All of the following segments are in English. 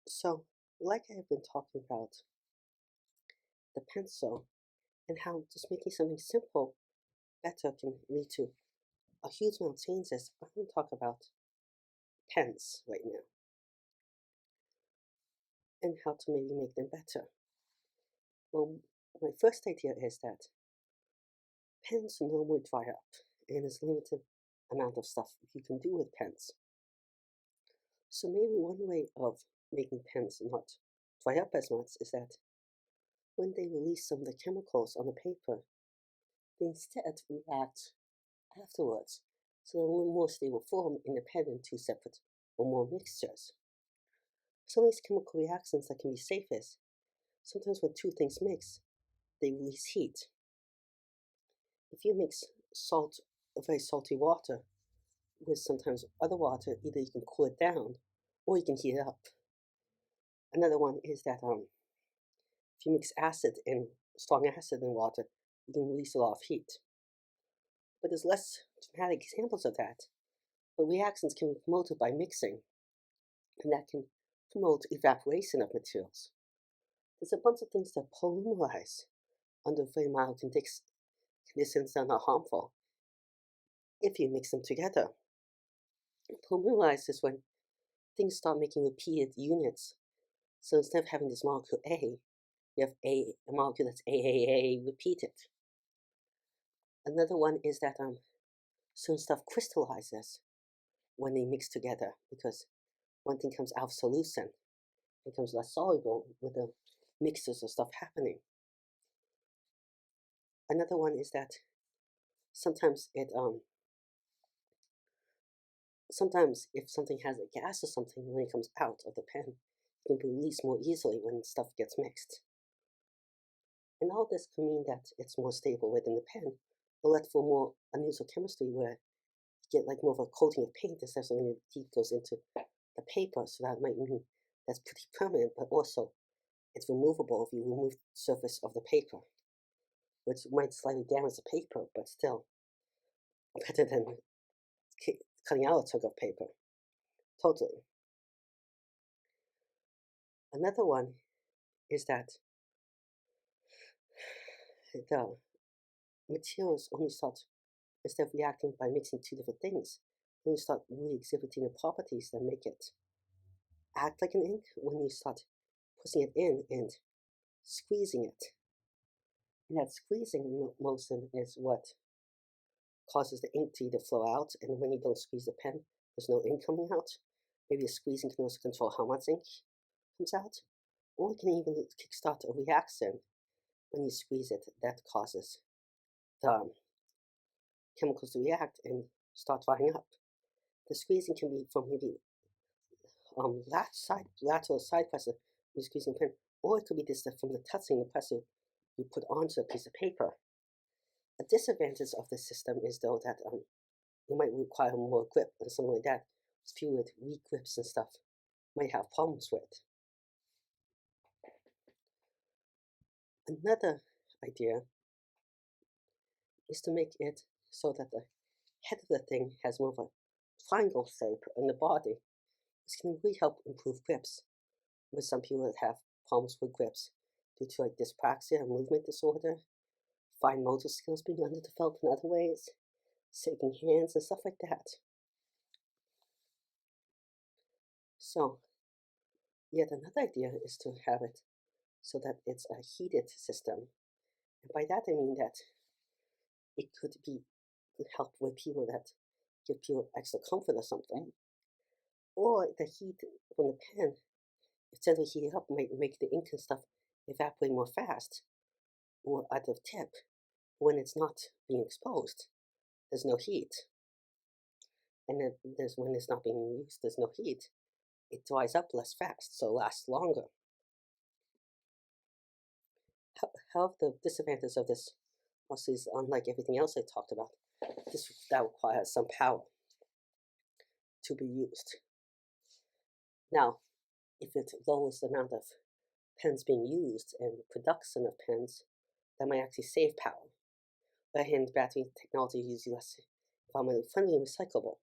So, like I've been talking about the pencil and how just making something simple better can lead to a huge amount of changes, I'm going to talk about pens right now and how to maybe make them better. Well, my first idea is that pens normally dry up, and there's a limited amount of stuff you can do with pens. So maybe one way of making pens not dry up as much is that when they release some of the chemicals on the paper, they instead react afterwards, so a little more stable form independent two separate or more mixtures. Some of these chemical reactions that can be safest, sometimes when two things mix, they release heat. If you mix salt, very salty water, with sometimes other water, either you can cool it down or you can heat it up. Another one is that if you mix acid and strong acid in water, you can release a lot of heat. But there's less dramatic examples of that. But reactions can be promoted by mixing, and that can promote evaporation of materials. There's a bunch of things that polymerize under very mild conditions that are not harmful if you mix them together. Polymerize is when things start making repeated units. So instead of having this molecule A, you have a molecule that's AAA repeated. Another one is that certain stuff crystallizes when they mix together because one thing comes out of solution, becomes less soluble with the mixtures of stuff happening. Another one is that sometimes sometimes if something has a gas or something when it comes out of the pen, it can be released more easily when stuff gets mixed. And all this can mean that it's more stable within the pen, but let for more unusual chemistry where you get like more of a coating of paint instead of something that deep goes into the paper. So that might mean that's pretty permanent, but also it's removable if you remove the surface of the paper, which might slightly damage the paper, but still better than cutting out a chunk of paper. Totally. Another one is that the materials only start, instead of reacting by mixing two different things, only start really exhibiting the properties that make it act like an ink when you start pushing it in and squeezing it. And that squeezing motion is what causes the ink to either flow out, and when you don't squeeze the pen, there's no ink coming out. Maybe the squeezing can also control how much ink comes out, or it can even kickstart a reaction when you squeeze it that causes the chemicals to react and start drying up. The squeezing can be from maybe lateral side pressure when you're squeezing the pen, or it could be this from the touching the pressure you put onto a piece of paper. A disadvantage of this system is though that you might require more grip and something like that. People with weak grips and stuff might have problems with. Another idea is to make it so that the head of the thing has more of a triangle shape in the body. This can really help improve grips with some people that have problems with grips due to like dyspraxia and movement disorder, fine motor skills being underdeveloped in other ways, shaking hands and stuff like that. So, yet another idea is to have it so that it's a heated system. And by that I mean that it could help with people that give people extra comfort or something. Or the heat from the pen, instead of heating up, might make the ink and stuff evaporate more fast or at the tip when it's not being exposed. There's no heat. And then when it's not being used, there's no heat. It dries up less fast, so it lasts longer. However, the disadvantage of this also is unlike everything else I talked about. That requires some power to be used. Now, if it lowers the amount of pens being used and production of pens, that might actually save power. On the other hand, battery technology is usually less environmentally friendly and recyclable.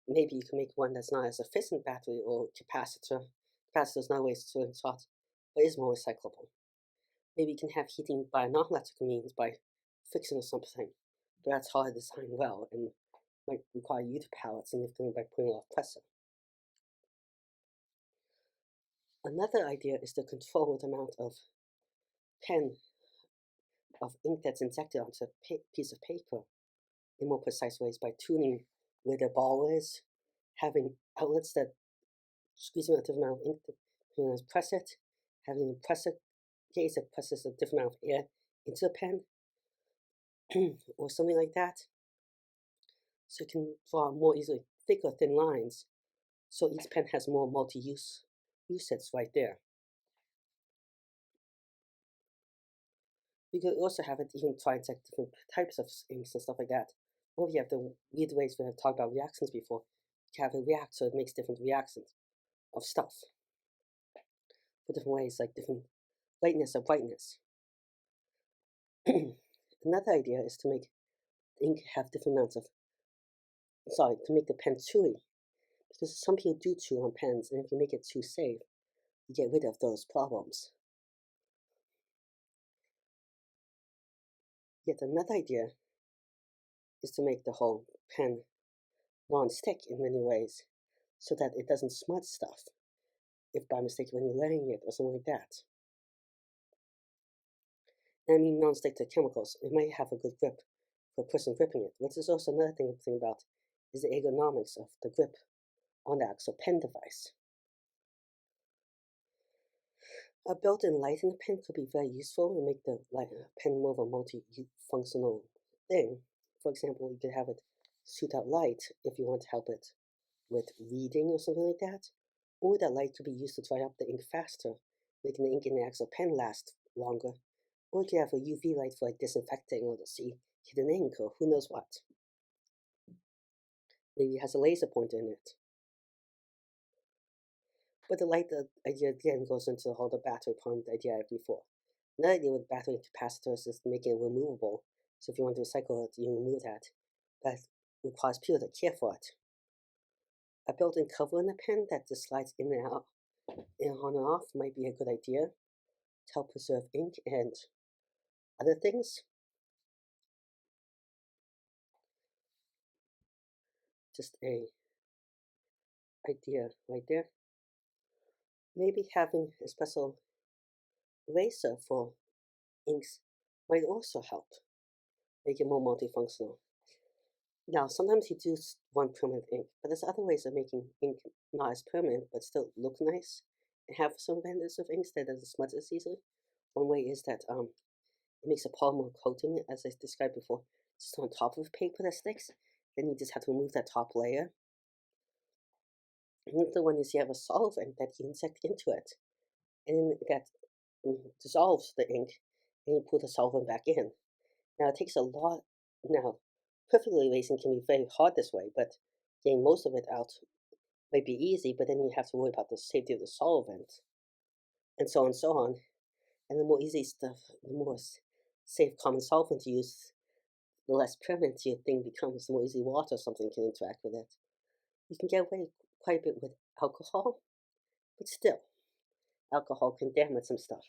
Maybe you can make one that's not as efficient battery or capacitor Capacitors not waste so hot, but is more recyclable. Maybe you can have heating by non-electrical means by fixing or something, but that's hard to design well and might require you to power it significantly by putting a lot of pressure. Another idea is to control the amount of ink that's injected onto a piece of paper in more precise ways by tuning where the ball is, having outlets that squeeze out a different amount of ink to press it, having a pressure gauge that presses a different amount of air into the pen, or something like that. So you can draw more easily thick or thin lines, so each pen has more multi-use usage right there. You could also have it even try and check different types of inks and stuff like that. Or you have the weird ways we have talked about reactions before. You can have it react so it makes different reactions of stuff for different ways, like different lightness or brightness. Another idea is to make ink have different amounts of, to make the pen chewy. Because some people do chew on pens, and if you make it too safe, you get rid of those problems. Yet another idea is to make the whole pen non-stick in many ways, so that it doesn't smudge stuff if by mistake when you're laying it or something like that. And I mean non-stick to chemicals. It might have a good grip for a person gripping it, which is also another thing to think about, is the ergonomics of the grip on the actual pen device. A built-in light in the pen could be very useful and make the pen more of a multi-functional thing. For example, you could have it shoot out light if you want to help it with reading or something like that. Or that light could be used to dry up the ink faster, making the ink in the actual pen last longer. Or you could have a UV light for like disinfecting or to see hidden ink or who knows what. Maybe it has a laser pointer in it. But the light idea again goes into the whole battery problem idea I had before. Another idea with battery capacitors is making it removable. So if you want to recycle it, you remove that. That requires people to care for it. A built-in cover in the pen that just slides in and out, and on and off, might be a good idea to help preserve ink and other things. Just a idea right there. Maybe having a special eraser for inks might also help make it more multifunctional. Now, sometimes you do want permanent ink, but there's other ways of making ink not as permanent but still look nice and have some advantages of inks that doesn't smudge as easily. One way is that it makes a polymer coating, as I described before, just on top of paper that sticks. Then you just have to remove that top layer. Another one is you have a solvent that you inject into it, and that dissolves the ink, and you put the solvent back in. Now, it takes a lot. Now, perfectly erasing can be very hard this way, but getting most of it out might be easy, but then you have to worry about the safety of the solvent, and so on and so on. And the more easy stuff, the more safe common solvent to use, the less permanent your thing becomes, the more easy water or something can interact with it. You can get away quite a bit with alcohol, but still, alcohol can damage some stuff.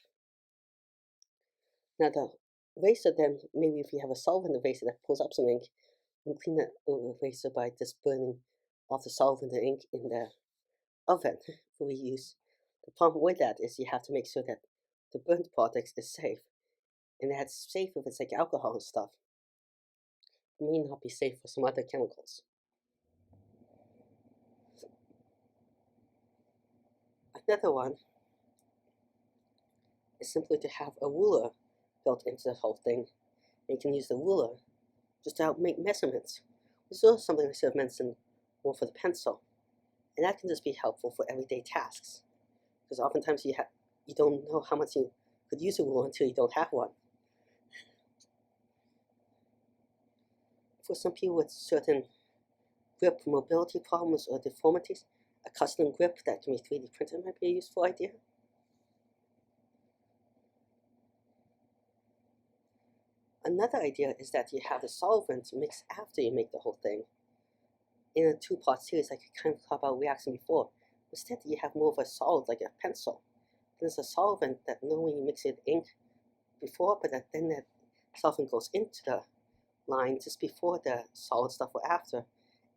Now the eraser then, maybe if you have a solvent eraser that pulls up some ink, you can clean that eraser by just burning off the solvent and ink in the oven for reuse. The problem with that is you have to make sure that the burnt product is safe. And that's safe if it's like alcohol and stuff. It may not be safe for some other chemicals. Another one is simply to have a ruler built into the whole thing. And you can use the ruler just to help make measurements. This is also something I should have mentioned more for the pencil. And that can just be helpful for everyday tasks. Because oftentimes you don't know how much you could use a ruler until you don't have one. For some people with certain grip mobility problems or deformities, a custom grip that can be 3D printed might be a useful idea. Another idea is that you have the solvent mix after you make the whole thing. In a two-part series, I could kind of talk about reaction before, Instead, you have more of a solid, like a pencil. There's a solvent that normally you mix it ink before, but then that solvent goes into the line just before the solid stuff or after,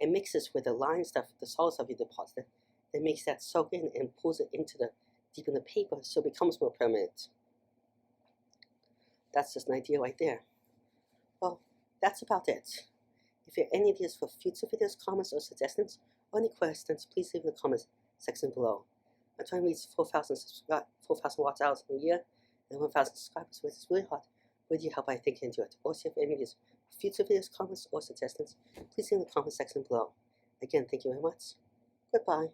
and mixes with the line stuff, the solid stuff you deposited, then makes that soak in and pulls it into the deep in the paper, so it becomes more permanent. That's just an idea right there. Well, that's about it. If you have any ideas for future videos, comments, or suggestions, or any questions, please leave in the comments section below. I'm trying to reach 4,000 watch hours in a year and 1,000 subscribers, which is really hard. With your help, I think you enjoy it. Also, if you have any ideas for future videos, comments, or suggestions, please leave in the comment section below. Again, thank you very much. Goodbye.